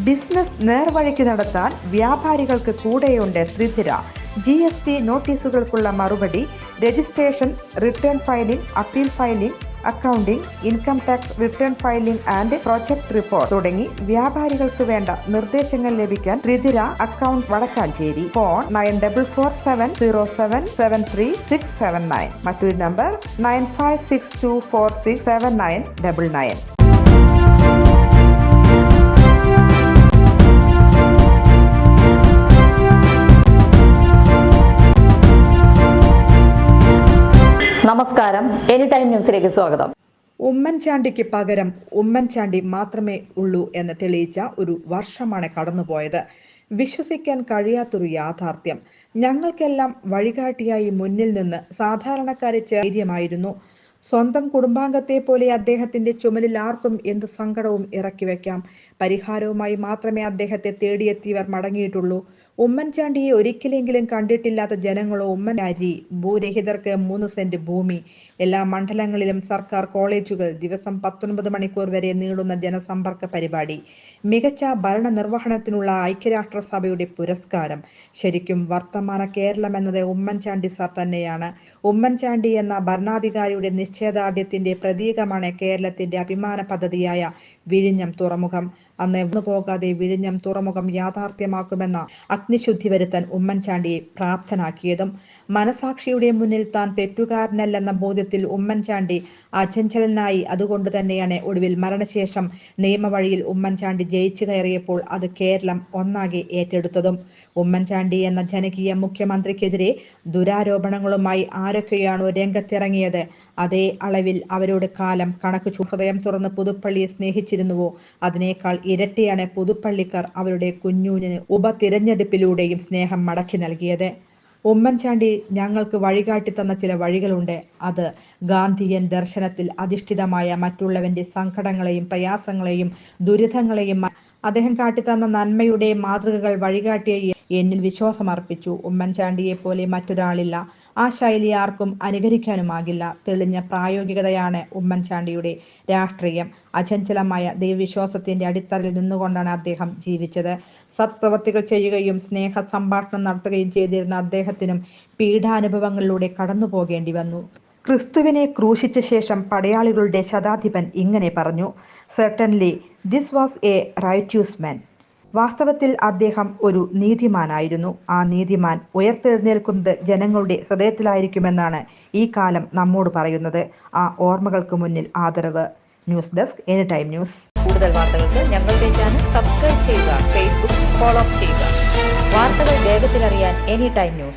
Business നേർവഴിക്ക് നടത്താൻ വ്യാപാരികൾക്ക് കൂടെയുണ്ട് ശ്രീധര. GST നോട്ടീസുകൾക്കുള്ള മറുപടി, registration, return filing, appeal filing, accounting, income tax return filing and project report തുടങ്ങി വ്യാപാരികൾക്ക് വേണ്ട നിർദ്ദേശങ്ങൾ ലഭിക്കാൻ ശ്രീധര അക്കൗണ്ട് വടക്കാഞ്ചേരി. ഫോൺ 9447077369. മറ്റൊരു നമ്പർ 9562467999. നമസ്കാരം, എനി ടൈം ന്യൂസിലേക്ക് സ്വാഗതം. ഉമ്മൻചാണ്ടിക്ക് പകരം ഉമ്മൻചാണ്ടി മാത്രമേ ഉള്ളൂ എന്ന് തെളിയിച്ച ഒരു വർഷമാണ് കടന്നുപോയത്. വിശ്വസിക്കാൻ കഴിയാത്തൊരു യാഥാർത്ഥ്യം. ഞങ്ങൾക്കെല്ലാം വഴികാട്ടിയായി മുന്നിൽ നിന്ന് സാധാരണക്കാരെ ധൈര്യമായിരുന്നു. സ്വന്തം കുടുംബാംഗത്തെ പോലെ അദ്ദേഹത്തിന്റെ ചുമലിൽ ആർക്കും എന്ത് സങ്കടവും ഇറക്കി വെക്കാം. പരിഹാരവുമായി മാത്രമേ അദ്ദേഹത്തെ തേടിയെത്തിയവർ മടങ്ങിയിട്ടുള്ളൂ. ഉമ്മൻചാണ്ടിയെ ഒരിക്കലെങ്കിലും കണ്ടിട്ടില്ലാത്ത ജനങ്ങളോ ഉമ്മൻചാണ്ടി ഭൂരഹിതർക്ക് 3 സെന്റ് ഭൂമി, എല്ലാ മണ്ഡലങ്ങളിലും സർക്കാർ കോളേജുകൾ, ദിവസം 19 മണിക്കൂർ വരെ നീളുന്ന ജനസമ്പർക്ക പരിപാടി, മികച്ച ഭരണ നിർവഹണത്തിനുള്ള ഐക്യരാഷ്ട്രസഭയുടെ പുരസ്കാരം. ശരിക്കും വർത്തമാന കേരളം എന്നത് ഉമ്മൻചാണ്ടി സർ തന്നെയാണ്. ഉമ്മൻചാണ്ടി എന്ന ഭരണാധികാരിയുടെ നിശ്ചയദാർഢ്യത്തിന്റെ പ്രതീകമാണ് കേരളത്തിന്റെ അഭിമാന പദ്ധതിയായ വിഴിഞ്ഞം തുറമുഖം. അന്ന് പോകാതെ വിഴിഞ്ഞം തുറമുഖം യാഥാർത്ഥ്യമാക്കുമെന്ന അഗ്നിശുദ്ധി വരുത്താൻ ഉമ്മൻചാണ്ടിയെ പ്രാപ്തനാക്കിയതും. മനസാക്ഷിയുടെ മുന്നിൽ താൻ തെറ്റുകാരനല്ലെന്ന ബോധ്യത്തിൽ ഉമ്മൻചാണ്ടി അചഞ്ചലനായി. അതുകൊണ്ട് തന്നെയാണ് ഒടുവിൽ മരണശേഷം നിയമവഴിയിൽ ഉമ്മൻചാണ്ടി ജയിച്ചു കയറിയപ്പോൾ അത് കേരളം ഒന്നാകെ ഏറ്റെടുത്തതും. ഉമ്മൻചാണ്ടി എന്ന ജനകീയ മുഖ്യമന്ത്രിക്കെതിരെ ദുരാരോപണങ്ങളുമായി ആരൊക്കെയാണോ രംഗത്തിറങ്ങിയത്, അതേ അളവിൽ അവരോട് കാലം കണക്ക് ഹൃദയം തുറന്ന് പുതുപ്പള്ളിയെ സ്നേഹിച്ചിരുന്നുവോ അതിനേക്കാൾ ഇരട്ടിയാണ് പുതുപ്പള്ളിക്കാർ അവരുടെ കുഞ്ഞൂഞ്ഞിന് ഉപതിരഞ്ഞെടുപ്പിലൂടെയും സ്നേഹം മടക്കി നൽകിയത്. ഉമ്മൻചാണ്ടി ഞങ്ങൾക്ക് വഴികാട്ടി തന്ന ചില വഴികളുണ്ട്. അത് ഗാന്ധിയൻ ദർശനത്തിൽ അധിഷ്ഠിതമായ മറ്റുള്ളവന്റെ സങ്കടങ്ങളെയും പ്രയാസങ്ങളെയും ദുരിതങ്ങളെയും അദ്ദേഹം കാട്ടിത്തന്ന നന്മയുടെ മാതൃകകൾ വഴികാട്ടിയ എന്നിൽ വിശ്വാസമർപ്പിച്ചു. ഉമ്മൻചാണ്ടിയെ പോലെ മറ്റൊരാളില്ല. ആ ശൈലി ആർക്കും അനുകരിക്കാനുമാകില്ല. തെളിഞ്ഞ പ്രായോഗികതയാണ് ഉമ്മൻചാണ്ടിയുടെ രാഷ്ട്രീയം. അചഞ്ചലമായ ദൈവവിശ്വാസത്തിന്റെ അടിത്തറയിൽ നിന്നുകൊണ്ടാണ് അദ്ദേഹം ജീവിച്ചത്. സത്പ്രവർത്തികൾ ചെയ്യുകയും സ്നേഹ സംഭാഷണം നടത്തുകയും ചെയ്തിരുന്ന അദ്ദേഹത്തിനും പീഡാനുഭവങ്ങളിലൂടെ കടന്നു പോകേണ്ടി വന്നു. ക്രിസ്തുവിനെ ക്രൂശിച്ച ശേഷം പടയാളികളുടെ ശതാധിപൻ ഇങ്ങനെ പറഞ്ഞു: "Certainly this was a righteous man." വാസ്തവത്തിൽ അദ്ദേഹം ഒരു നീതിമാനായിരുന്നു. ആ നീതിമാൻ ഉയർത്തെഴുന്നേൽക്കുന്നത് ജനങ്ങളുടെ ഹൃദയത്തിലായിരിക്കുമെന്നാണ് ഈ കാലം നമ്മോട് പറയുന്നത്. ആ ഓർമ്മകൾക്ക് മുന്നിൽ ആദരവ്. News desk, any time news. കൂടുതൽ വാർത്തകൾക്ക് ഞങ്ങളുടെ ചാനൽ സബ്സ്ക്രൈബ് ചെയ്യുക, ഫേസ്ബുക്ക് ഫോളോ ചെയ്യുക. വാർത്തകൾ വേഗത്തിലറിയാൻ എനി ടൈം ന്യൂസ്.